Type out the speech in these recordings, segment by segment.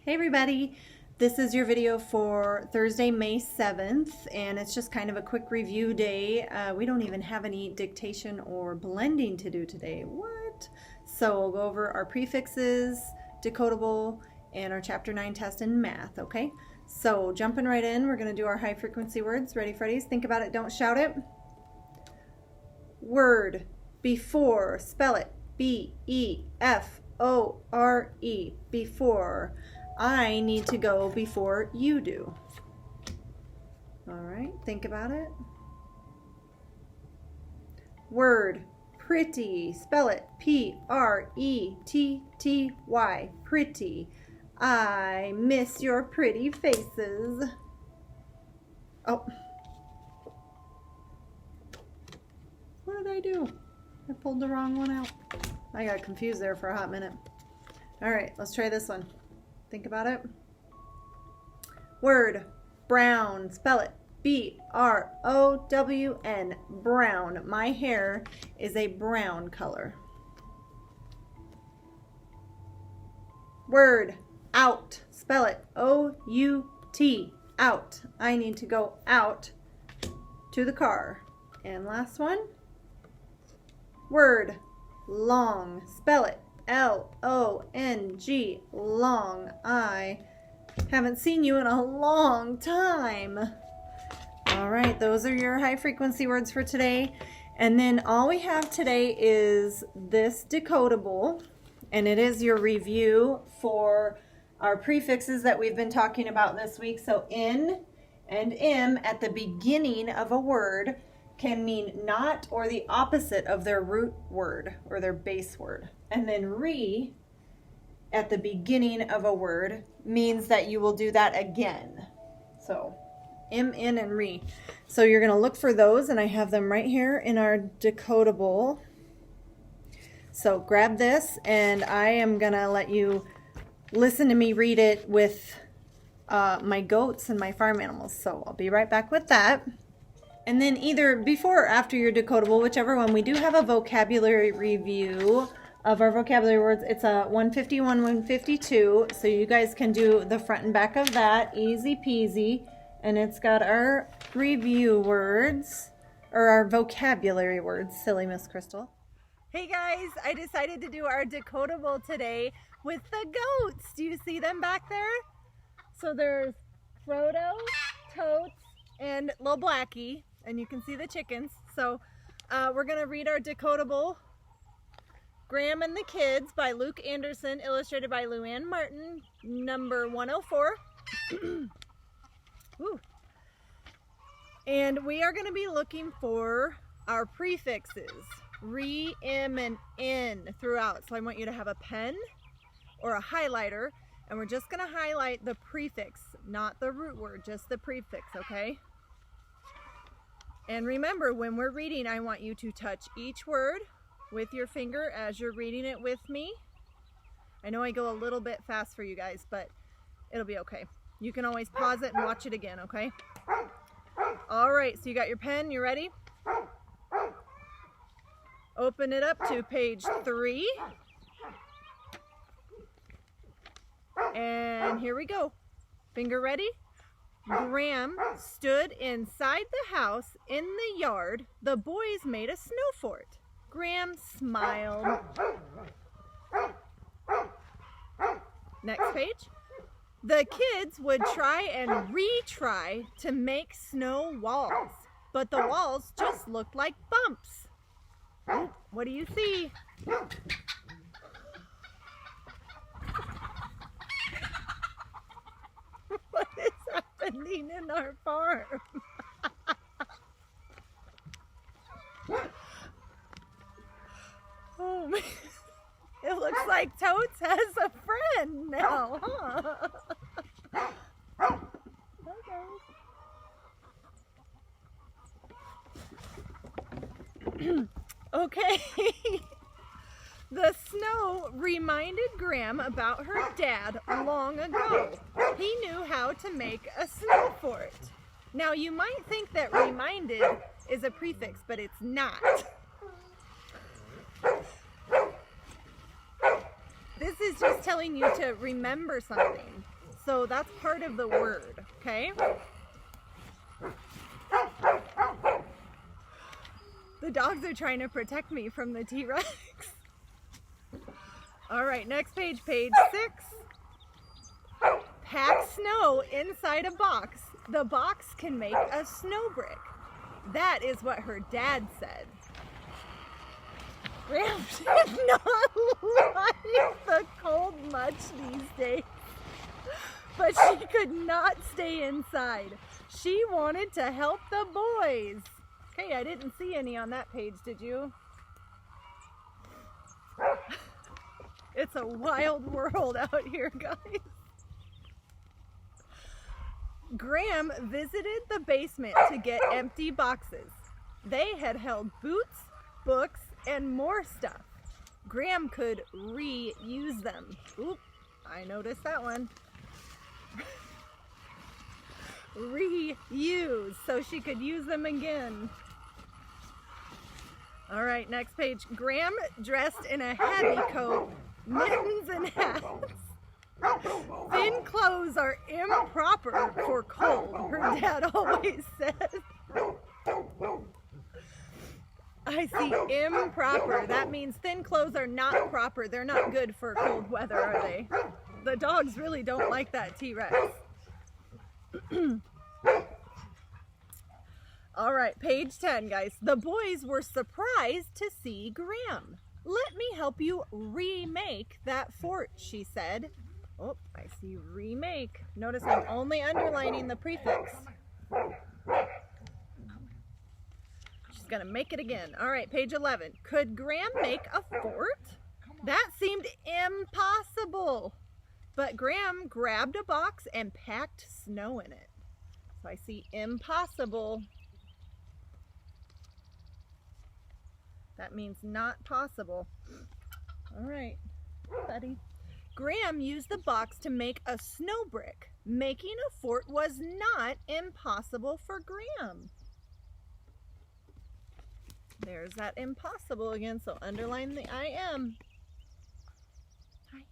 Hey everybody, this is your video for Thursday, May 7th, and it's just kind of a quick review day. We don't even have any dictation or blending to do today. What? So we'll go over our prefixes, decodable, and our Chapter 9 test in math, okay? So jumping right in, we're going to do our high frequency words. Ready, Freddies? Think about it, don't shout it. Word, before, spell it, B-E-F-O-R-E, before. I need to go before you do. All right, think about it. Word, pretty, spell it, P-R-E-T-T-Y, pretty. I miss your pretty faces. Oh. What did I do? I pulled the wrong one out. I got confused there for a hot minute. All right, let's try this one. Think about it. Word, brown, spell it, B-R-O-W-N, brown. My hair is a brown color. Word, out, spell it, O-U-T, out. I need to go out to the car. And last one. Word, long, spell it, L-O-N-G, long. I haven't seen you in a long time. All right, those are your high frequency words for today. And then all we have today is this decodable, and it is your review for our prefixes that we've been talking about this week. So in and im at the beginning of a word can mean not or the opposite of their root word or their base word. And then re at the beginning of a word means that you will do that again. So im, in, and re. So you're going to look for those, and I have them right here in our decodable. So grab this, and I am going to let you listen to me read it with my goats and my farm animals. So I'll be right back with that. And then either before or after your decodable, whichever one, we do have a vocabulary review of our vocabulary words. It's a 151, 152, so you guys can do the front and back of that, easy peasy. And it's got our review words, or our vocabulary words, silly Miss Crystal. Hey guys, I decided to do our decodable today with the goats. Do you see them back there? So there's Frodo, Totes, and Little Blackie. And you can see the chickens. So we're going to read our decodable. Graham and the Kids by Luke Anderson, illustrated by Luann Martin, number 104. Woo. And we are going to be looking for our prefixes, re, im, and in throughout. So I want you to have a pen or a highlighter, and we're just going to highlight the prefix, not the root word, just the prefix, okay? And remember, when we're reading, I want you to touch each word with your finger as you're reading it with me. I know I go a little bit fast for you guys, but it'll be okay. You can always pause it and watch it again, okay? All right, so you got your pen, you ready? Open it up to page 3. And here we go. Finger ready? Graham stood inside the house in the yard. The boys made a snow fort. Graham smiled. Next page. The kids would try and retry to make snow walls, but the walls just looked like bumps. Ooh, what do you see? What is happening in our farm? Oh man, it looks like Totes has a friend now, huh? Okay. The snow reminded Graham about her dad long ago. He knew how to make a snow fort. Now you might think that reminded is a prefix, but it's not. This is just telling you to remember something. So that's part of the word, okay? The dogs are trying to protect me from the T-Rex. All right, next page, page 6. Pack snow inside a box. The box can make a snow brick. That is what her dad said. Graham did not like the cold much these days, but she could not stay inside. She wanted to help the boys. Okay, I didn't see any on that page, did you? It's a wild world out here, guys. Graham visited the basement to get empty boxes. They had held boots, books, and more stuff. Graham could reuse them. Oop, I noticed that one. Reuse, so she could use them again. All right, next page. Graham dressed in a heavy coat, mittens, and hats. Thin clothes are improper for cold, her dad always said. I see improper. That means thin clothes are not proper. They're not good for cold weather, are they? The dogs really don't like that T-Rex. All right, page 10, guys. The boys were surprised to see Graham. Let me help you remake that fort, she said. Oh, I see remake. Notice I'm only underlining the prefix. She's gonna make it again. All right, page 11. Could Graham make a fort? That seemed impossible. But Graham grabbed a box and packed snow in it. So I see impossible. That means not possible. All right, buddy. Graham used the box to make a snow brick. Making a fort was not impossible for Graham. There's that impossible again, so underline the I am. Hi.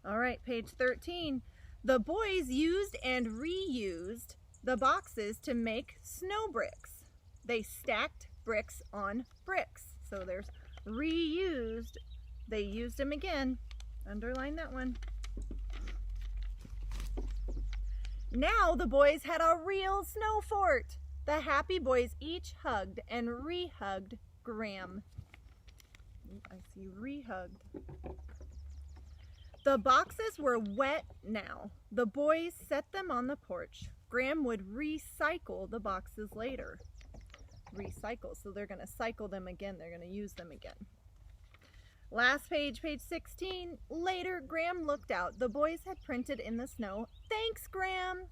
All right, page 13. The boys used and reused the boxes to make snow bricks. They stacked bricks on bricks. So there's reused. They used them again. Underline that one. Now the boys had a real snow fort. The happy boys each hugged and re-hugged Graham. I see re-hugged. The boxes were wet now. The boys set them on the porch. Graham would recycle the boxes later. Recycle, so they're going to cycle them again. They're going to use them again. Last page, page 16. Later, Graham looked out. The boys had printed in the snow, "Thanks, Graham."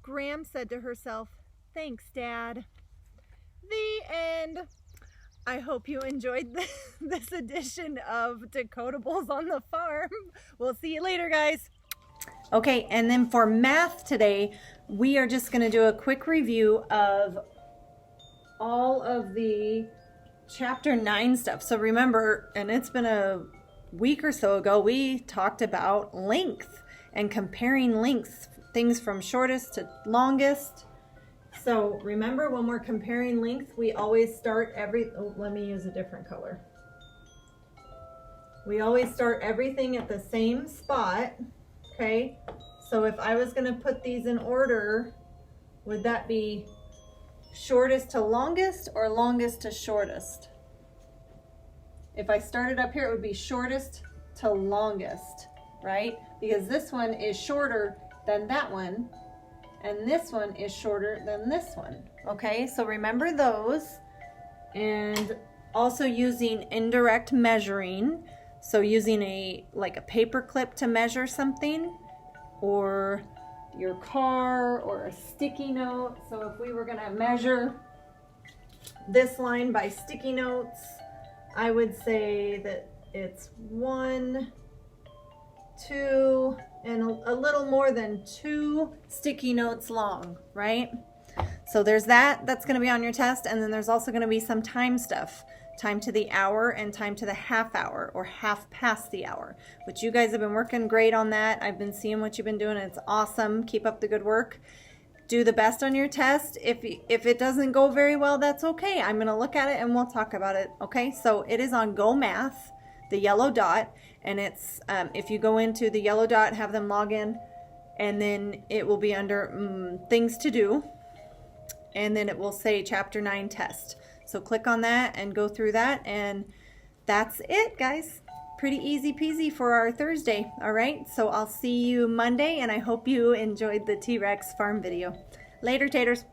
Graham said to herself, "Thanks, Dad." The end. I hope you enjoyed this edition of Decodables on the Farm. We'll see you later, guys. Okay, and then for math today, we are just going to do a quick review of all of the chapter 9 stuff. So remember, and it's been a week or so ago, we talked about length and comparing lengths, things from shortest to longest. So remember, when we're comparing length, we always start let me use a different color. We always start everything at the same spot, okay? So if I was going to put these in order, would that be shortest to longest or longest to shortest? If I started up here, it would be shortest to longest, right? Because this one is shorter than that one, and this one is shorter than this one. Okay, so remember those. And also using indirect measuring. So using a paper clip to measure something, or your car, or a sticky note. So if we were gonna measure this line by sticky notes, I would say that it's 1, 2, and a little more than 2 sticky notes long, right? So there's that's going to be on your test, and then there's also going to be some time stuff. time to the hour, and time to the half hour or half past the hour, which you guys have been working great on that. I've been seeing what you've been doing. It's awesome. Keep up the good work. Do the best on your test. If it doesn't go very well, that's okay. I'm going to look at it and we'll talk about it. Okay, so it is on Go Math, the yellow dot, and it's if you go into the yellow dot, have them log in, and then it will be under things to do, and then it will say Chapter 9 test. So click on that and go through that, and that's it, guys. Pretty easy peasy for our Thursday. All right, so I'll see you Monday, and I hope you enjoyed the T-Rex farm video. Later, taters.